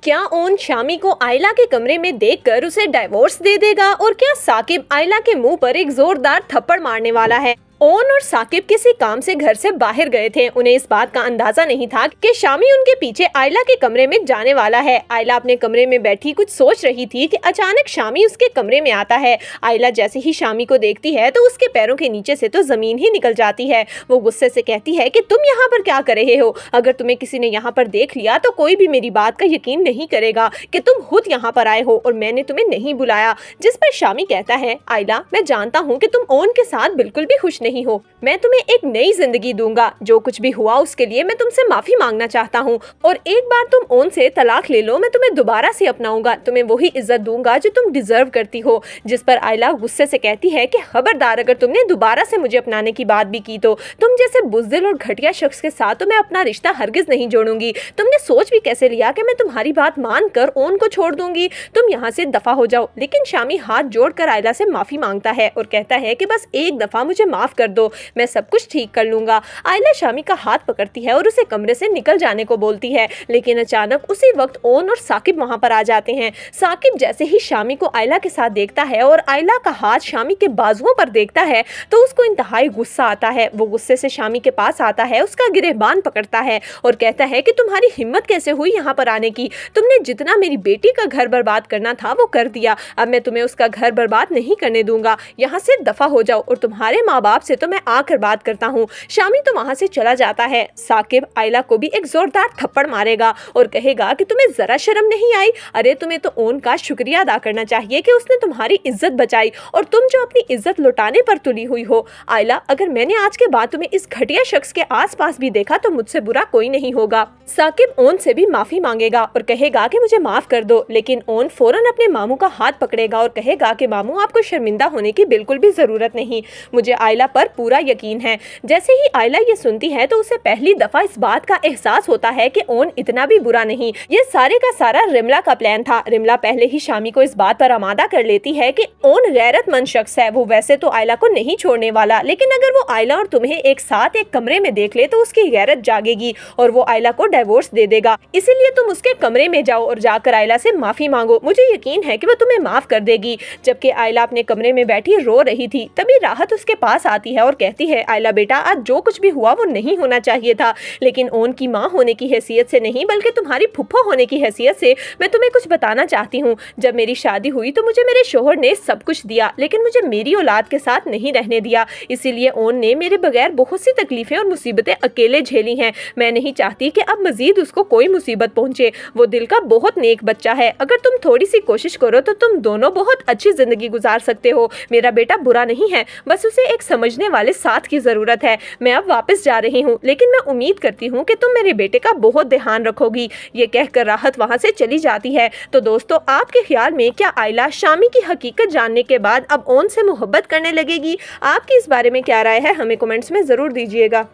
क्या ओन शामी को आयला के कमरे में देखकर उसे डाइवोर्स दे देगा और क्या साकिब आयला के मुंह पर एक जोरदार थप्पड़ मारने वाला है? ओन और साकिब किसी काम से घर से बाहर गए थे। उन्हें इस बात का अंदाजा नहीं था कि शामी उनके पीछे आयला के कमरे में जाने वाला है। आयला अपने कमरे में बैठी कुछ सोच रही थी कि अचानक शामी उसके कमरे में आता है। आयला जैसे ही शामी को देखती है तो उसके पैरों के नीचे से तो जमीन ही निकल जाती है। वो गुस्से से कहती है कि तुम यहाँ पर क्या कर रहे हो? अगर तुम्हें किसी ने यहाँ पर देख लिया तो कोई भी मेरी बात का यकीन नहीं करेगा कि तुम खुद यहाँ पर आए हो और मैंने तुम्हें नहीं बुलाया। जिस पर शामी कहता है, आयला, मैं जानता हूँ कि तुम ओन के साथ बिल्कुल भी खुश नहीं हो। मैं तुम्हें एक नई जिंदगी दूंगा। जो कुछ भी हुआ उसके लिए मैं तुमसे माफी मांगना चाहता हूँ और एक बार तुम ओन से तलाक ले लो, मैं तुम्हें दोबारा से अपनाऊंगा। तुम्हें वही इज्जत दूंगा जो तुम डिजर्व करती हो। जिस पर आयला गुस्से से कहती है कि खबरदार, अगर तुमने दोबारा से मुझे अपनाने की बात भी की तो तुम जैसे बुज़दिल और घटिया शख्स के साथ तो मैं अपना रिश्ता हरगिज नहीं जोड़ूंगी। तुमने सोच भी कैसे लिया कि मैं तुम्हारी बात मानकर ओन को छोड़ दूंगी? तुम यहाँ से दफा हो जाओ। लेकिन शामी हाथ जोड़कर आयला से माफी मांगता है और कहता है कि बस एक दफा मुझे माफ कर दो, मैं सब कुछ ठीक कर लूंगा। आयला शामी का हाथ पकड़ती है और उसे कमरे से निकल जाने को बोलती है, लेकिन अचानक उसी वक्त ओन और साकिब वहां पर आ जाते हैं। साकिब जैसे ही शामी को आयला के साथ देखता है और आयला का हाथ शामी के बाजुओं पर देखता है तो उसको इंतहाई गुस्सा आता है। वो गुस्से से शामी के पास आता है, उसका गिरहबान पकड़ता है और कहता है कि तुम्हारी हिम्मत कैसे हुई यहाँ पर आने की? तुमने जितना मेरी बेटी का घर बर्बाद करना था वो कर दिया। अब मैं तुम्हें उसका घर बर्बाद नहीं करने दूंगा। यहाँ से दफा हो जाओ और तुम्हारे माँ बाप से तो मैं आकर बात करता हूँ। शामी तो वहां से चला जाता है। साकिब आयला को भी एक जोरदार थप्पड़ मारेगा और कहेगा कि तुम्हें जरा शर्म नहीं आई? अरे तुम्हें तो ओन का शुक्रिया अदा करना चाहिए कि उसने तुम्हारी इज्जत बचाई और तुम जो अपनी इज्जत लुटाने पर तुली हुई हो। आयला, अगर मैंने आज के बाद तुम्हें इस घटिया शख्स के आसपास भी देखा तो मुझसे बुरा कोई नहीं होगा। साकिब ओन से भी माफी मांगेगा और कहेगा कि मुझे माफ कर दो, लेकिन ओन फौरन अपने मामू का हाथ पकड़ेगा और कहेगा कि मामू, आपको शर्मिंदा होने की बिल्कुल भी जरूरत नहीं, मुझे आयला पर पूरा यकीन है। जैसे ही आयला ये सुनती है तो उसे पहली दफा इस बात का एहसास होता है कि ओन इतना भी बुरा नहीं। ये सारे का सारा रिमला का प्लान था। रिमला पहले ही शामी को इस बात पर आमादा कर लेती है कि ओन गैरतमंद शख्स है। वो वैसे तो आयला को नहीं छोड़ने वाला, लेकिन अगर वो आयला और तुम्हें एक साथ एक कमरे में देख ले तो उसकी गैरत जागेगी और वो आयला को डिवोर्स दे देगा। इसीलिए तुम उसके कमरे में जाओ और जाकर आयला से माफी मांगो। मुझे यकीन है कि वो तुम्हें माफ कर देगी। जबकि आयला अपने कमरे में बैठी रो रही थी, तभी राहत उसके पास आती है और कहती है, आयला बेटा, आज जो कुछ भी हुआ वो नहीं होना चाहिए था, लेकिन ओन की माँ होने की हैसियत से नहीं बल्कि तुम्हारी फुफ्फो होने की हैसियत से मैं तुम्हें कुछ बताना चाहती हूँ। जब मेरी शादी हुई तो मुझे मेरे शोहर ने सब कुछ दिया, लेकिन मुझे मेरी औलाद के साथ नहीं रहने दिया। इसीलिए ओन ने मेरे बगैर बहुत सी तकलीफें और मुसीबतें अकेले झेली हैं। मैं नहीं चाहती कि अब मजीद उसको कोई मुसीबत पहुंचे। वो दिल का बहुत नेक बच्चा है। अगर तुम थोड़ी सी कोशिश करो तो तुम दोनों बहुत अच्छी जिंदगी गुजार सकते हो। मेरा बेटा बुरा नहीं है, बस उसे एक समझने वाले साथ की जरूरत है। मैं अब वापस जा रही हूँ, लेकिन मैं उम्मीद करती हूँ कि तुम मेरे बेटे का बहुत ध्यान रखोगी। ये कहकर राहत वहाँ से चली जाती है। तो दोस्तों, आपके ख्याल में क्या आयला शामी की हकीकत जानने के बाद अब ओन से मोहब्बत करने लगेगी? आपकी इस बारे में क्या राय है? हमें कमेंट्स में जरूर दीजिएगा।